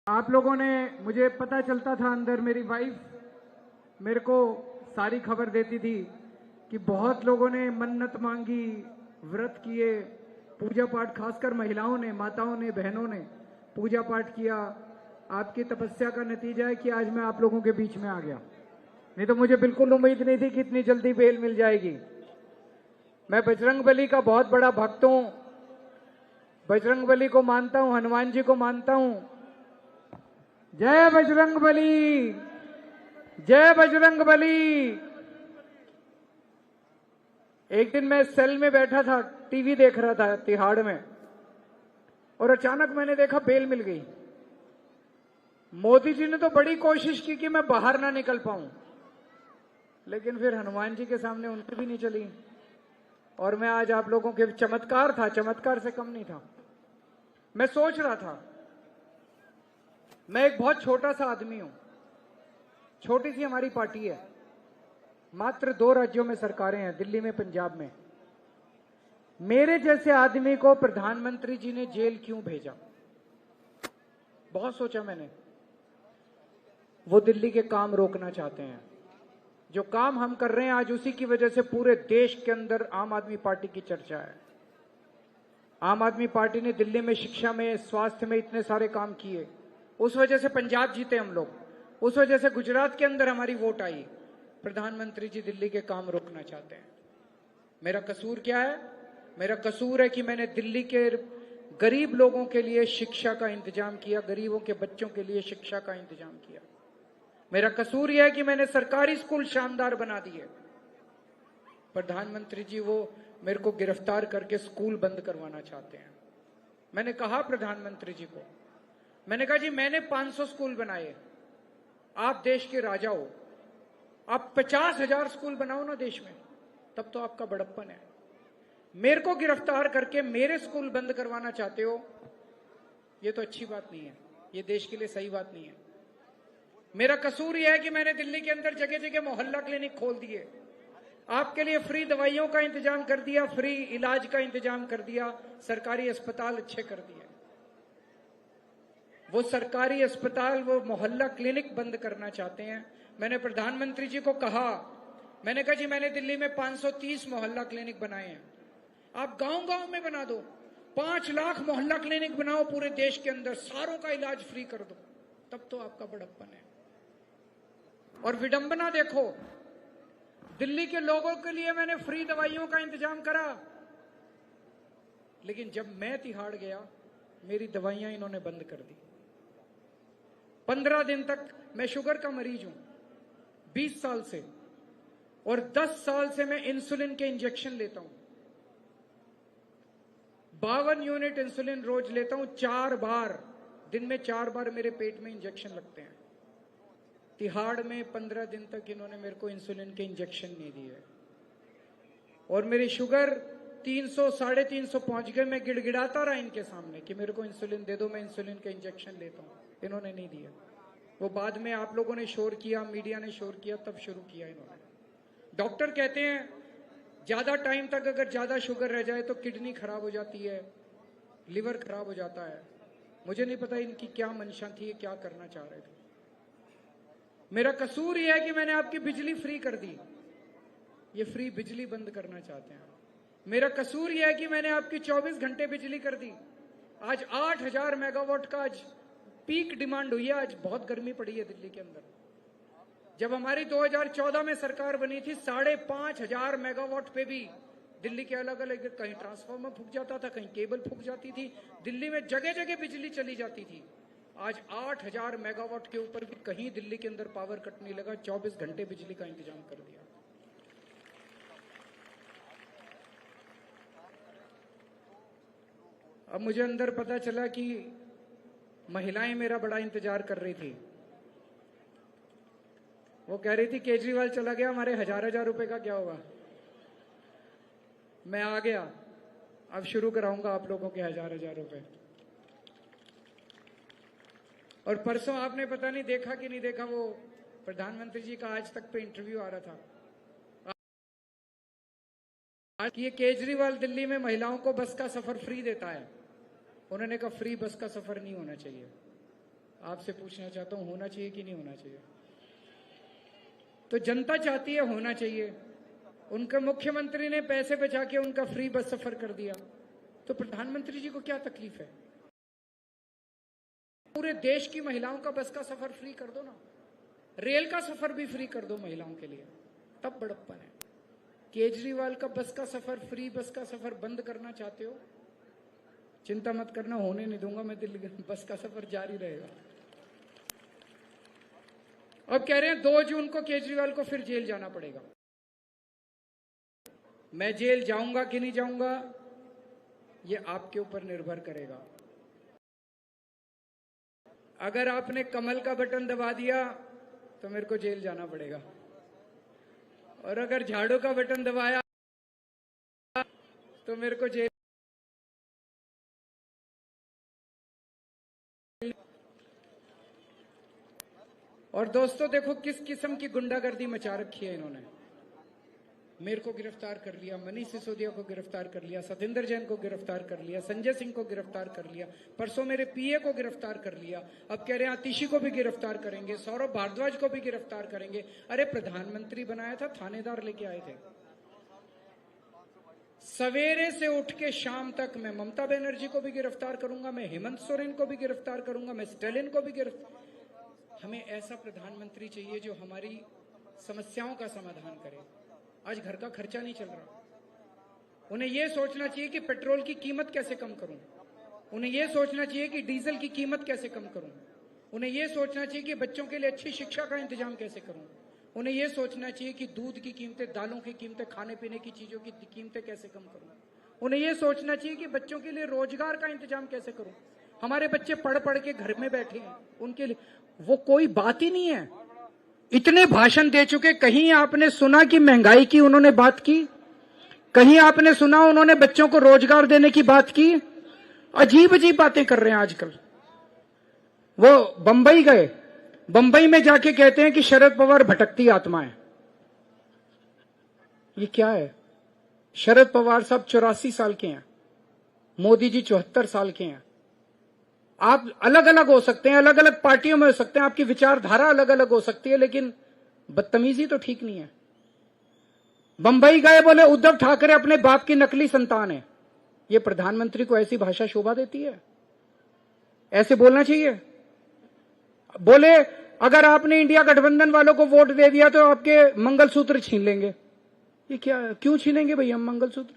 आप लोगों ने, मुझे पता चलता था अंदर, मेरी वाइफ मेरे को सारी खबर देती थी कि बहुत लोगों ने मन्नत मांगी, व्रत किए, पूजा पाठ, खासकर महिलाओं ने, माताओं ने, बहनों ने पूजा पाठ किया। आपकी तपस्या का नतीजा है कि आज मैं आप लोगों के बीच में आ गया। नहीं तो मुझे बिल्कुल उम्मीद नहीं थी कि इतनी जल्दी बेल मिल जाएगी। मैं बजरंगबली का बहुत बड़ा भक्त हूं, बजरंगबली को मानता हूं, हनुमान जी को मानता हूं। जय बजरंगबली, जय बजरंगबली। एक दिन मैं सेल में बैठा था, टीवी देख रहा था तिहाड़ में, और अचानक मैंने देखा बेल मिल गई। मोदी जी ने तो बड़ी कोशिश की कि मैं बाहर ना निकल पाऊं, लेकिन फिर हनुमान जी के सामने उनकी भी नहीं चली, और मैं आज आप लोगों के, चमत्कार था, चमत्कार से कम नहीं था। मैं सोच रहा था, मैं एक बहुत छोटा सा आदमी हूं, छोटी सी हमारी पार्टी है, मात्र 2 राज्यों में सरकारें हैं, दिल्ली में, पंजाब में। मेरे जैसे आदमी को प्रधानमंत्री जी ने जेल क्यों भेजा? बहुत सोचा मैंने। वो दिल्ली के काम रोकना चाहते हैं। जो काम हम कर रहे हैं आज, उसी की वजह से पूरे देश के अंदर आम आदमी पार्टी की चर्चा है। आम आदमी पार्टी ने दिल्ली में शिक्षा में, स्वास्थ्य में इतने सारे काम किए, उस वजह से पंजाब जीते हम लोग, उस वजह से गुजरात के अंदर हमारी वोट आई। प्रधानमंत्री जी दिल्ली के काम रोकना चाहते हैं। मेरा कसूर क्या है? मेरा कसूर है कि मैंने दिल्ली के गरीब लोगों के लिए शिक्षा का इंतजाम किया, गरीबों के बच्चों के लिए शिक्षा का इंतजाम किया। मेरा कसूर यह है कि मैंने सरकारी स्कूल शानदार बना दिए। प्रधानमंत्री जी वो मेरे को गिरफ्तार करके स्कूल बंद करवाना चाहते हैं। मैंने कहा प्रधानमंत्री जी को, मैंने कहा जी मैंने 500 स्कूल बनाए, आप देश के राजा हो, आप 50,000 स्कूल बनाओ ना देश में, तब तो आपका बड़प्पन है। मेरे को गिरफ्तार करके मेरे स्कूल बंद करवाना चाहते हो, ये तो अच्छी बात नहीं है, ये देश के लिए सही बात नहीं है। मेरा कसूर यह है कि मैंने दिल्ली के अंदर जगह जगह मोहल्ला क्लिनिक खोल दिए, आपके लिए फ्री दवाइयों का इंतजाम कर दिया, फ्री इलाज का इंतजाम कर दिया, सरकारी अस्पताल अच्छे कर दिए। वो सरकारी अस्पताल, वो मोहल्ला क्लिनिक बंद करना चाहते हैं। मैंने प्रधानमंत्री जी को कहा, मैंने कहा जी मैंने दिल्ली में 530 मोहल्ला क्लिनिक बनाए हैं, आप गांव गांव में बना दो, 5 लाख मोहल्ला क्लिनिक बनाओ पूरे देश के अंदर, सारों का इलाज फ्री कर दो, तब तो आपका बड़प्पन है। और विडंबना देखो, दिल्ली के लोगों के लिए मैंने फ्री दवाइयों का इंतजाम करा, लेकिन जब मैं तिहाड़ गया, मेरी दवाइयां इन्होंने बंद कर दी। 15 दिन तक, मैं शुगर का मरीज हूं 20 साल से, और 10 साल से मैं इंसुलिन के इंजेक्शन लेता हूं। 52 यूनिट इंसुलिन रोज लेता हूं, 4 बार दिन में, 4 बार मेरे पेट में इंजेक्शन लगते हैं। तिहाड़ में 15 दिन तक इन्होंने मेरे को इंसुलिन के इंजेक्शन नहीं दिए, और मेरी शुगर 300 350 पहुंच गए। मैं गिड़गिड़ाता रहा इनके सामने कि मेरे को इंसुलिन दे दो, मैं इंसुलिन के इंजेक्शन लेता हूं, इन्होंने नहीं दिया। वो बाद में आप लोगों ने शोर किया, मीडिया ने शोर किया, तब शुरू किया इन्होंने। डॉक्टर कहते हैं ज्यादा टाइम तक अगर ज्यादा शुगर रह जाए तो किडनी खराब हो जाती है, लिवर खराब हो जाता है। मुझे नहीं पता इनकी क्या मंशा थी, क्या करना चाह रहे थे। मेरा कसूर यह है कि मैंने आपकी बिजली फ्री कर दी, ये फ्री बिजली बंद करना चाहते हैं। मेरा कसूर यह है कि मैंने आपकी 24 घंटे बिजली कर दी। आज 8,000 मेगावाट का आज पीक डिमांड हुई है। आज बहुत गर्मी पड़ी है दिल्ली के अंदर। जब हमारी 2014 में सरकार बनी थी, 5,500 मेगावाट पे भी दिल्ली के अलग अलग, कहीं ट्रांसफार्मर फूक जाता था, कहीं केबल फूक जाती थी, दिल्ली में जगह जगह बिजली चली जाती थी। आज 8,000 मेगावाट के ऊपर भी कहीं दिल्ली के अंदर पावर कट नहीं लगा, 24 घंटे बिजली का इंतजाम कर दिया। अब मुझे अंदर पता चला कि महिलाएं मेरा बड़ा इंतजार कर रही थी। वो कह रही थी केजरीवाल चला गया, हमारे 1,000 रुपए का क्या होगा। मैं आ गया, अब शुरू कराऊंगा आप लोगों के 1,000 रुपए। और परसों आपने पता नहीं देखा कि नहीं देखा, वो प्रधानमंत्री जी का आज तक पे इंटरव्यू आ रहा था कि ये केजरीवाल दिल्ली में महिलाओं को बस का सफर फ्री देता है। उन्होंने कहा फ्री बस का सफर नहीं होना चाहिए। आपसे पूछना चाहता हूं, होना चाहिए कि नहीं होना चाहिए? तो जनता चाहती है होना चाहिए। उनके मुख्यमंत्री ने पैसे बचा के उनका फ्री बस सफर कर दिया, तो प्रधानमंत्री जी को क्या तकलीफ है? पूरे देश की महिलाओं का बस का सफर फ्री कर दो ना, रेल का सफर भी फ्री कर दो महिलाओं के लिए, तब बड़प्पन है। केजरीवाल का बस का सफर, फ्री बस का सफर बंद करना चाहते हो? चिंता मत करना, होने नहीं दूंगा मैं, दिल्ली बस का सफर जारी रहेगा। अब कह रहे हैं 2 जून को केजरीवाल को फिर जेल जाना पड़ेगा। मैं जेल जाऊंगा कि नहीं जाऊंगा, ये आपके ऊपर निर्भर करेगा। अगर आपने कमल का बटन दबा दिया तो मेरे को जेल जाना पड़ेगा, और अगर झाड़ू का बटन दबाया तो मेरे को जेल। और दोस्तों देखो किस किस्म की गुंडागर्दी मचा रखी है इन्होंने। मेरे को गिरफ्तार कर लिया, मनीष सिसोदिया को गिरफ्तार कर लिया, सतेंद्र जैन को गिरफ्तार कर लिया, संजय सिंह को गिरफ्तार कर लिया, परसों मेरे पीए को गिरफ्तार कर लिया, अब कह रहे हैं आतिशी को भी गिरफ्तार करेंगे, सौरभ भारद्वाज को भी गिरफ्तार करेंगे। अरे प्रधानमंत्री बनाया था, थानेदार लेके आए थे। सवेरे से उठ के शाम तक मैं ममता बनर्जी को भी गिरफ्तार करूंगा, मैं हेमंत सोरेन को भी गिरफ्तार करूंगा, मैं स्टालिन को भी गिरफ्तार। हमें ऐसा प्रधानमंत्री चाहिए जो हमारी समस्याओं का समाधान करे। आज घर का खर्चा नहीं चल रहा, उन्हें यह सोचना चाहिए कि पेट्रोल की कीमत कैसे कम करूं, उन्हें यह सोचना चाहिए कि डीजल की कीमत कैसे कम करूं, उन्हें यह सोचना चाहिए कि बच्चों के लिए अच्छी शिक्षा का इंतजाम कैसे करूं, उन्हें यह सोचना चाहिए कि दूध की कीमतें, दालों की कीमतें, खाने पीने की चीजों की कीमतें कैसे कम करूं, उन्हें यह सोचना चाहिए कि बच्चों के लिए रोजगार का इंतजाम कैसे करूं। हमारे बच्चे पढ़ पढ़ के घर में बैठे हैं, उनके लिए वो कोई बात ही नहीं है। इतने भाषण दे चुके, कहीं आपने सुना कि महंगाई की उन्होंने बात की? कहीं आपने सुना उन्होंने बच्चों को रोजगार देने की बात की? अजीब अजीब बातें कर रहे हैं आजकल। वो बंबई गए, बंबई में जाके कहते हैं कि शरद पवार भटकती आत्मा है। ये क्या है? शरद पवार साहब 84 साल के हैं, मोदी जी 74 साल के हैं। आप अलग अलग हो सकते हैं, अलग अलग पार्टियों में हो सकते हैं, आपकी विचारधारा अलग अलग हो सकती है, लेकिन बदतमीजी तो ठीक नहीं है। बंबई गए, बोले उद्धव ठाकरे अपने बाप की नकली संतान है। ये प्रधानमंत्री को ऐसी भाषा शोभा देती है? ऐसे बोलना चाहिए? बोले अगर आपने इंडिया गठबंधन वालों को वोट दे दिया तो आपके मंगलसूत्र छीन लेंगे। ये क्या, क्यों छीनेंगे भाई हम मंगलसूत्र?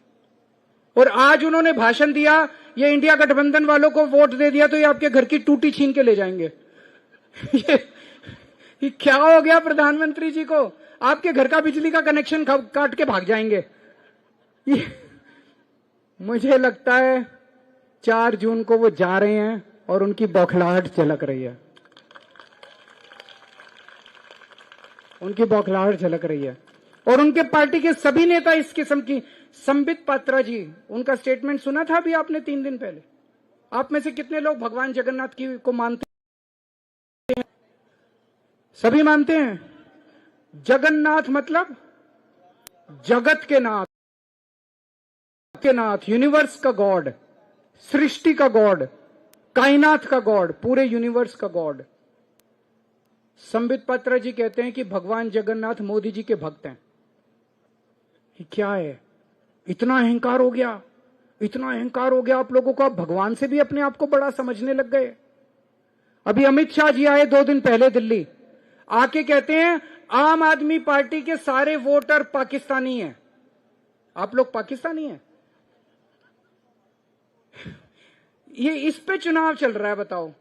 और आज उन्होंने भाषण दिया, ये इंडिया गठबंधन वालों को वोट दे दिया तो ये आपके घर की टूटी छीन के ले जाएंगे। ये क्या हो गया प्रधानमंत्री जी को? आपके घर का बिजली का कनेक्शन काट के भाग जाएंगे। मुझे लगता है 4 जून को वो जा रहे हैं और उनकी बौखलाहट झलक रही है, उनकी बौखलाहट झलक रही है। और उनके पार्टी के सभी नेता इस किस्म की। संबित पात्रा जी, उनका स्टेटमेंट सुना था अभी आपने 3 दिन पहले? आप में से कितने लोग भगवान जगन्नाथ की को मानते हैं? सभी मानते हैं। जगन्नाथ मतलब जगत के नाथ, यूनिवर्स का गॉड, सृष्टि का गॉड, कायनात का गॉड, पूरे यूनिवर्स का गॉड। संबित पात्रा जी कहते हैं कि भगवान जगन्नाथ मोदी जी के भक्त हैं। ये क्या है? इतना अहंकार हो गया, इतना अहंकार हो गया आप लोगों को, आप भगवान से भी अपने आप को बड़ा समझने लग गए। अभी अमित शाह जी आए 2 दिन पहले दिल्ली, आके कहते हैं आम आदमी पार्टी के सारे वोटर पाकिस्तानी हैं। आप लोग पाकिस्तानी हैं? ये इस पे चुनाव चल रहा है, बताओ।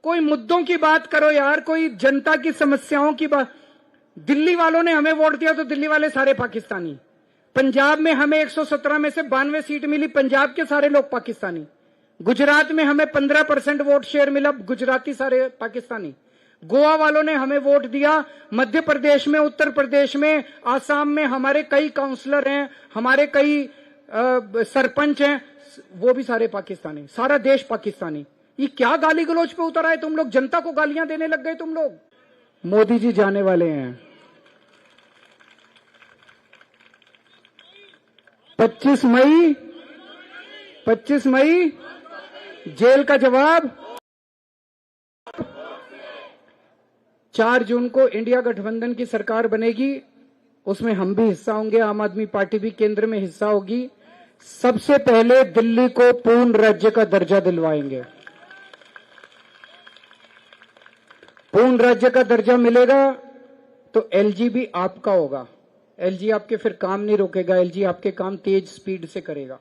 कोई मुद्दों की बात करो यार, कोई जनता की समस्याओं की बात। दिल्ली वालों ने हमें वोट दिया तो दिल्ली वाले सारे पाकिस्तानी। पंजाब में हमें 117 में से 92 सीट मिली, पंजाब के सारे लोग पाकिस्तानी। गुजरात में हमें 15% वोट शेयर मिला, गुजराती सारे पाकिस्तानी। गोवा वालों ने हमें वोट दिया, मध्य प्रदेश में, उत्तर प्रदेश में, आसाम में हमारे कई काउंसलर हैं, हमारे कई सरपंच हैं, वो भी सारे पाकिस्तानी, सारा देश पाकिस्तानी। ये क्या गाली गलौज पे उतर आए तुम लोग? जनता को गालियां देने लग गए तुम लोग। मोदी जी जाने वाले हैं 25 मई, 25 मई जेल का जवाब 4 जून को इंडिया गठबंधन की सरकार बनेगी, उसमें हम भी हिस्सा होंगे, आम आदमी पार्टी भी केंद्र में हिस्सा होगी। सबसे पहले दिल्ली को पूर्ण राज्य का दर्जा दिलवाएंगे। पूर्ण राज्य का दर्जा मिलेगा तो एलजी भी आपका होगा। एलजी आपके फिर काम नहीं रोकेगा, एलजी आपके काम तेज स्पीड से करेगा।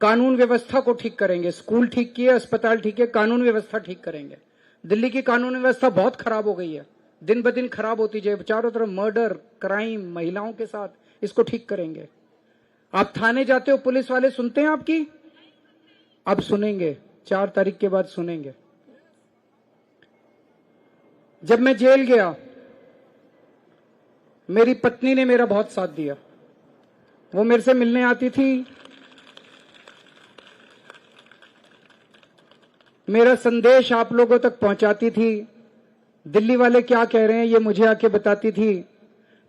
कानून व्यवस्था को ठीक करेंगे, स्कूल ठीक किए, अस्पताल ठीक है, कानून व्यवस्था ठीक करेंगे। दिल्ली की कानून व्यवस्था बहुत खराब हो गई है, दिन ब दिन खराब होती जाए, चारों तरफ मर्डर, क्राइम, महिलाओं के साथ, इसको ठीक करेंगे। आप थाने जाते हो, पुलिस वाले सुनते हैं आपकी? अब सुनेंगे, 4 तारीख के बाद सुनेंगे। जब मैं जेल गया, मेरी पत्नी ने मेरा बहुत साथ दिया। वो मेरे से मिलने आती थी, मेरा संदेश आप लोगों तक पहुंचाती थी, दिल्ली वाले क्या कह रहे हैं ये मुझे आके बताती थी।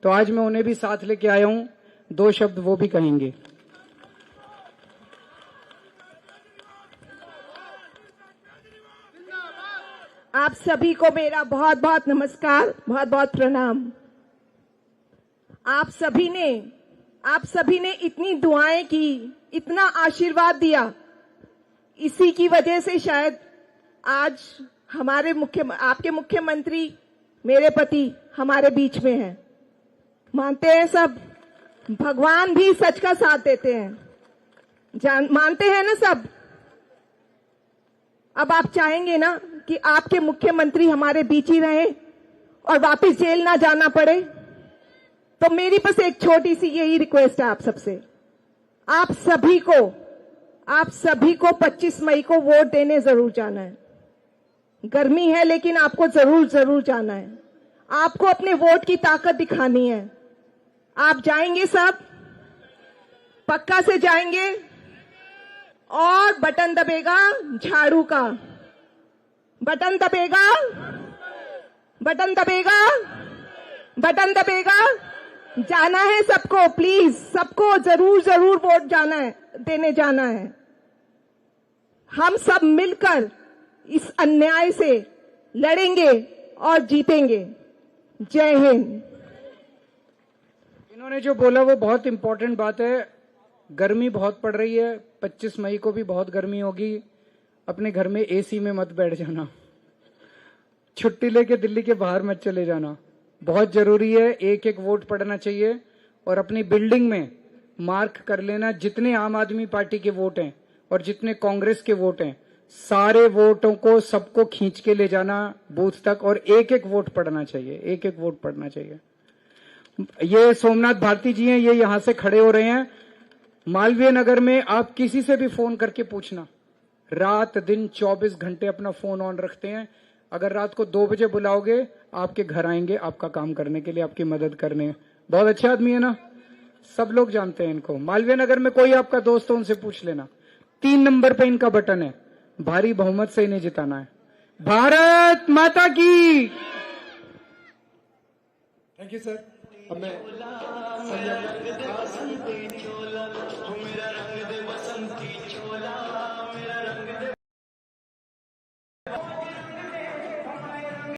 तो आज मैं उन्हें भी साथ लेके आया हूं, 2 शब्द वो भी कहेंगे। आप सभी को मेरा बहुत बहुत नमस्कार, बहुत बहुत प्रणाम। आप सभी ने इतनी दुआएं की, इतना आशीर्वाद दिया, इसी की वजह से शायद आज आपके मुख्यमंत्री मेरे पति हमारे बीच में हैं। मानते हैं सब, भगवान भी सच का साथ देते हैं, मानते हैं ना सब। अब आप चाहेंगे ना कि आपके मुख्यमंत्री हमारे बीच ही रहे और वापस जेल ना जाना पड़े? तो मेरी बस एक छोटी सी यही रिक्वेस्ट है आप सबसे, आप सभी को 25 मई को वोट देने जरूर जाना है। गर्मी है लेकिन आपको जरूर जाना है। आपको अपने वोट की ताकत दिखानी है। आप जाएंगे सब, पक्का से जाएंगे, और बटन दबेगा झाड़ू का, बटन दबेगा, बटन दबेगा, बटन दबेगा। जाना है सबको, प्लीज सबको जरूर वोट देने जाना है। हम सब मिलकर इस अन्याय से लड़ेंगे और जीतेंगे। जय हिंद। इन्होंने जो बोला वो बहुत इंपॉर्टेंट बात है। गर्मी बहुत पड़ रही है, 25 मई को भी बहुत गर्मी होगी। अपने घर में एसी में मत बैठ जाना, छुट्टी लेके दिल्ली के बाहर मत चले जाना, बहुत जरूरी है। एक वोट पड़ना चाहिए और अपनी बिल्डिंग में मार्क कर लेना जितने आम आदमी पार्टी के वोट हैं और जितने कांग्रेस के वोट हैं, सारे वोटों को सबको खींच के ले जाना बूथ तक, और एक वोट पड़ना चाहिए, एक वोट पड़ना चाहिए। ये सोमनाथ भारती जी हैं, ये यहां से खड़े हो रहे हैं। मालवीय नगर में आप किसी से भी फोन करके पूछना, रात दिन 24 घंटे अपना फोन ऑन रखते हैं। अगर रात को 2 बजे बुलाओगे, आपके घर आएंगे आपका काम करने के लिए, आपकी मदद करने। बहुत अच्छे आदमी है ना, सब लोग जानते हैं इनको। मालवीय नगर में कोई आपका दोस्त हो, उनसे पूछ लेना। 3 नंबर पे इनका बटन है, भारी बहुमत से इन्हें जिताना है। भारत माता की। Thank you sir. अब मैं संजय